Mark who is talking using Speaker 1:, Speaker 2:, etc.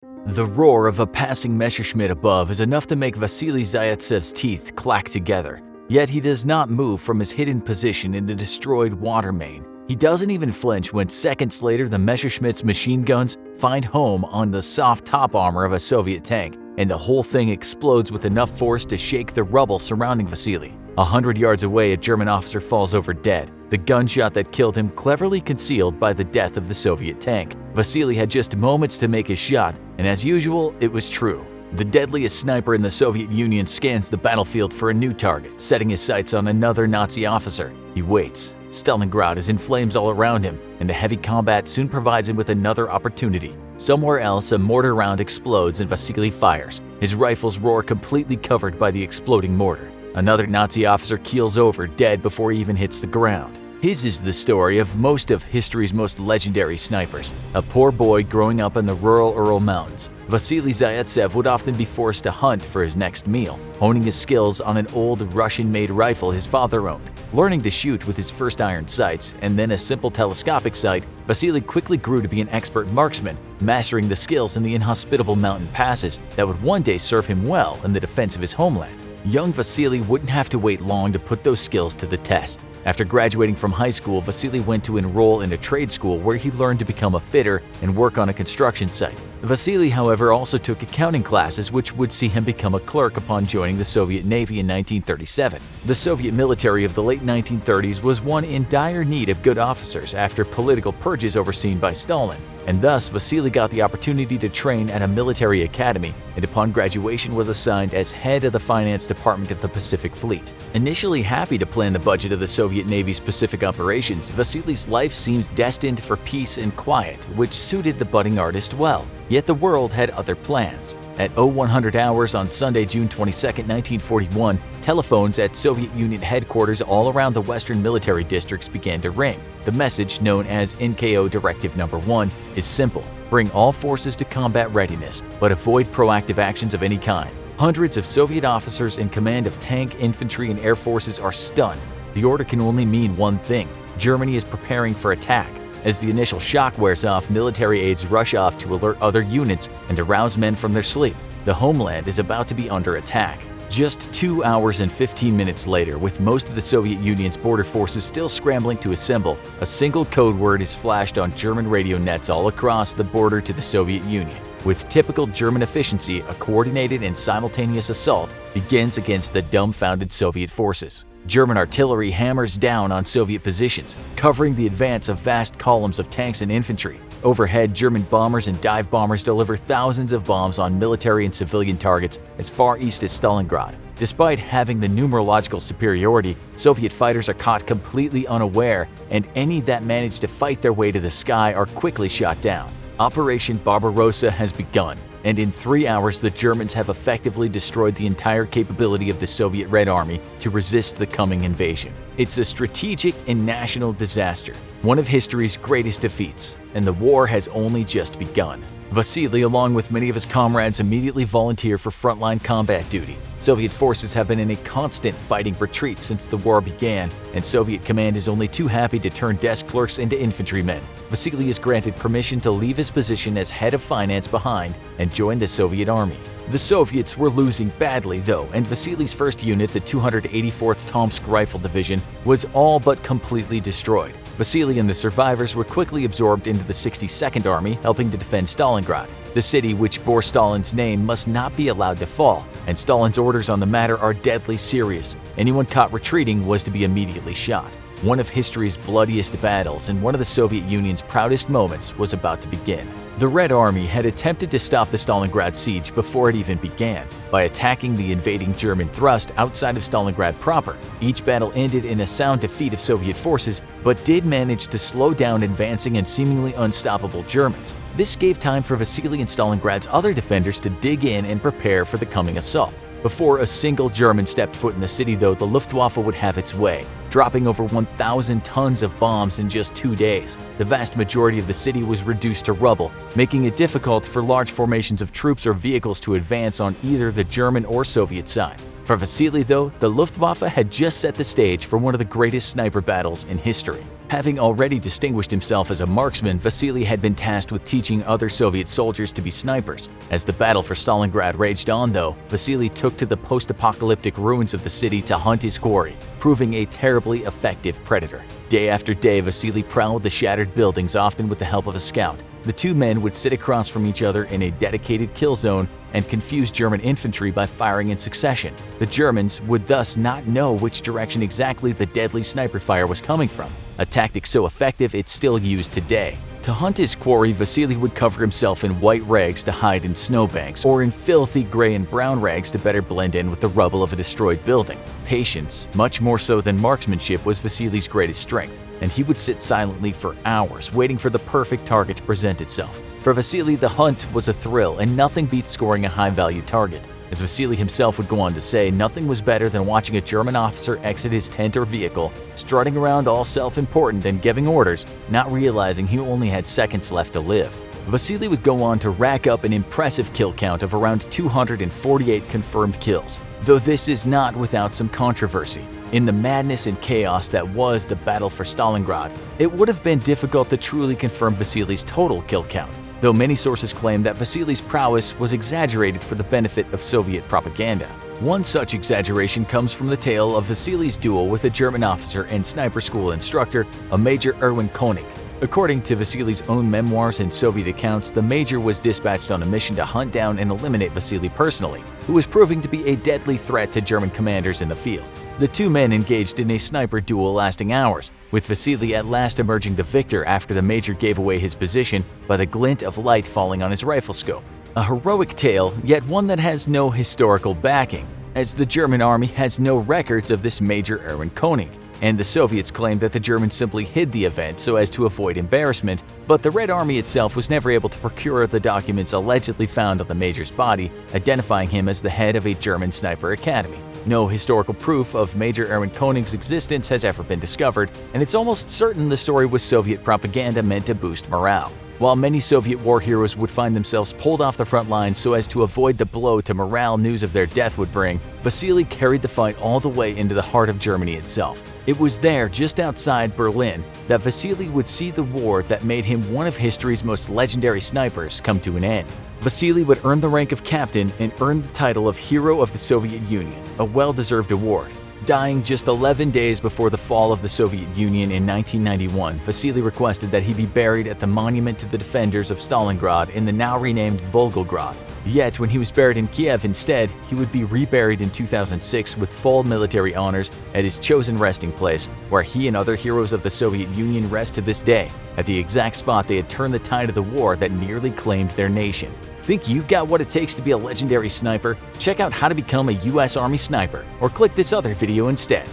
Speaker 1: The roar of a passing Messerschmitt above is enough to make Vasily Zaitsev's teeth clack together. Yet he does not move from his hidden position in the destroyed water main. He doesn't even flinch when seconds later the Messerschmitt's machine guns find home on the soft top armor of a Soviet tank, and the whole thing explodes with enough force to shake the rubble surrounding Vasily. 100 yards away, a German officer falls over dead, the gunshot that killed him cleverly concealed by the death of the Soviet tank. Vasily had just moments to make his shot, and as usual, it was true. The deadliest sniper in the Soviet Union scans the battlefield for a new target, setting his sights on another Nazi officer. He waits. Stalingrad is in flames all around him, and the heavy combat soon provides him with another opportunity. Somewhere else, a mortar round explodes and Vasily fires. His rifles roar, completely covered by the exploding mortar. Another Nazi officer keels over, dead before he even hits the ground. His is the story of most of history's most legendary snipers. A poor boy growing up in the rural Ural Mountains, Vasily Zaitsev would often be forced to hunt for his next meal, honing his skills on an old Russian-made rifle his father owned. Learning to shoot with his first iron sights and then a simple telescopic sight, Vasily quickly grew to be an expert marksman, mastering the skills in the inhospitable mountain passes that would one day serve him well in the defense of his homeland. Young Vasily wouldn't have to wait long to put those skills to the test. After graduating from high school, Vasily went to enroll in a trade school where he learned to become a fitter and work on a construction site. Vasily, however, also took accounting classes which would see him become a clerk upon joining the Soviet Navy in 1937. The Soviet military of the late 1930s was one in dire need of good officers after political purges overseen by Stalin, and thus Vasily got the opportunity to train at a military academy and upon graduation was assigned as head of the finance department of the Pacific Fleet. Initially happy to plan the budget of the Soviet Navy's Pacific operations, Vasily's life seemed destined for peace and quiet, which suited the budding artist well. Yet the world had other plans. At 0100 hours on Sunday, June 22, 1941, telephones at Soviet Union headquarters all around the western military districts began to ring. The message, known as NKO Directive No. 1, is simple: bring all forces to combat readiness, but avoid proactive actions of any kind. Hundreds of Soviet officers in command of tank, infantry, and air forces are stunned. The order can only mean one thing: Germany is preparing for attack. As the initial shock wears off, military aides rush off to alert other units and arouse men from their sleep. The homeland is about to be under attack. Just 2 hours and 15 minutes later, with most of the Soviet Union's border forces still scrambling to assemble, a single code word is flashed on German radio nets all across the border to the Soviet Union. With typical German efficiency, a coordinated and simultaneous assault begins against the dumbfounded Soviet forces. German artillery hammers down on Soviet positions, covering the advance of vast columns of tanks and infantry. Overhead, German bombers and dive bombers deliver thousands of bombs on military and civilian targets as far east as Stalingrad. Despite having the numerological superiority, Soviet fighters are caught completely unaware, and any that manage to fight their way to the sky are quickly shot down. Operation Barbarossa has begun, and in 3 hours the Germans have effectively destroyed the entire capability of the Soviet Red Army to resist the coming invasion. It's a strategic and national disaster, one of history's greatest defeats, and the war has only just begun. Vasily, along with many of his comrades, immediately volunteer for frontline combat duty. Soviet forces have been in a constant fighting retreat since the war began, and Soviet command is only too happy to turn desk clerks into infantrymen. Vasily is granted permission to leave his position as head of finance behind and join the Soviet army. The Soviets were losing badly though, and Vasily's first unit, the 284th Tomsk Rifle Division, was all but completely destroyed. Vasily and the survivors were quickly absorbed into the 62nd Army, helping to defend Stalingrad. The city, which bore Stalin's name, must not be allowed to fall, and Stalin's orders on the matter are deadly serious. Anyone caught retreating was to be immediately shot. One of history's bloodiest battles and one of the Soviet Union's proudest moments was about to begin. The Red Army had attempted to stop the Stalingrad siege before it even began, by attacking the invading German thrust outside of Stalingrad proper. Each battle ended in a sound defeat of Soviet forces, but did manage to slow down advancing and seemingly unstoppable Germans. This gave time for Vasily and Stalingrad's other defenders to dig in and prepare for the coming assault. Before a single German stepped foot in the city though, the Luftwaffe would have its way, dropping over 1,000 tons of bombs in just 2 days. The vast majority of the city was reduced to rubble, making it difficult for large formations of troops or vehicles to advance on either the German or Soviet side. For Vasily, though, the Luftwaffe had just set the stage for one of the greatest sniper battles in history. Having already distinguished himself as a marksman, Vasily had been tasked with teaching other Soviet soldiers to be snipers. As the battle for Stalingrad raged on, though, Vasily took to the post-apocalyptic ruins of the city to hunt his quarry, proving a terribly effective predator. Day after day, Vasily prowled the shattered buildings, often with the help of a scout. The two men would sit across from each other in a dedicated kill zone and confuse German infantry by firing in succession. The Germans would thus not know which direction exactly the deadly sniper fire was coming from, a tactic so effective it's still used today. To hunt his quarry, Vasily would cover himself in white rags to hide in snowbanks, or in filthy gray and brown rags to better blend in with the rubble of a destroyed building. Patience, much more so than marksmanship, was Vasily's greatest strength, and he would sit silently for hours, waiting for the perfect target to present itself. For Vasily, the hunt was a thrill, and nothing beats scoring a high-value target. As Vasily himself would go on to say, nothing was better than watching a German officer exit his tent or vehicle, strutting around all self-important and giving orders, not realizing he only had seconds left to live. Vasily would go on to rack up an impressive kill count of around 248 confirmed kills, though this is not without some controversy. In the madness and chaos that was the battle for Stalingrad, it would have been difficult to truly confirm Vasily's total kill count, though many sources claim that Vasily's prowess was exaggerated for the benefit of Soviet propaganda. One such exaggeration comes from the tale of Vasily's duel with a German officer and sniper school instructor, a Major Erwin Koenig. According to Vasily's own memoirs and Soviet accounts, the major was dispatched on a mission to hunt down and eliminate Vasily personally, who was proving to be a deadly threat to German commanders in the field. The two men engaged in a sniper duel lasting hours, with Vasily at last emerging the victor after the major gave away his position by the glint of light falling on his rifle scope. A heroic tale, yet one that has no historical backing, as the German army has no records of this Major Erwin Koenig, and the Soviets claimed that the Germans simply hid the event so as to avoid embarrassment, but the Red Army itself was never able to procure the documents allegedly found on the major's body, identifying him as the head of a German sniper academy. No historical proof of Major Erwin Koenig's existence has ever been discovered, and it's almost certain the story was Soviet propaganda meant to boost morale. While many Soviet war heroes would find themselves pulled off the front lines so as to avoid the blow to morale news of their death would bring, Vasily carried the fight all the way into the heart of Germany itself. It was there, just outside Berlin, that Vasily would see the war that made him one of history's most legendary snipers come to an end. Vasily would earn the rank of captain and earn the title of Hero of the Soviet Union, a well-deserved award. Dying just 11 days before the fall of the Soviet Union in 1991, Vasily requested that he be buried at the Monument to the Defenders of Stalingrad in the now renamed Volgograd. Yet, when he was buried in Kiev instead, he would be reburied in 2006 with full military honors at his chosen resting place, where he and other heroes of the Soviet Union rest to this day, at the exact spot they had turned the tide of the war that nearly claimed their nation. Think you've got what it takes to be a legendary sniper? Check out how to become a US Army sniper, or click this other video instead.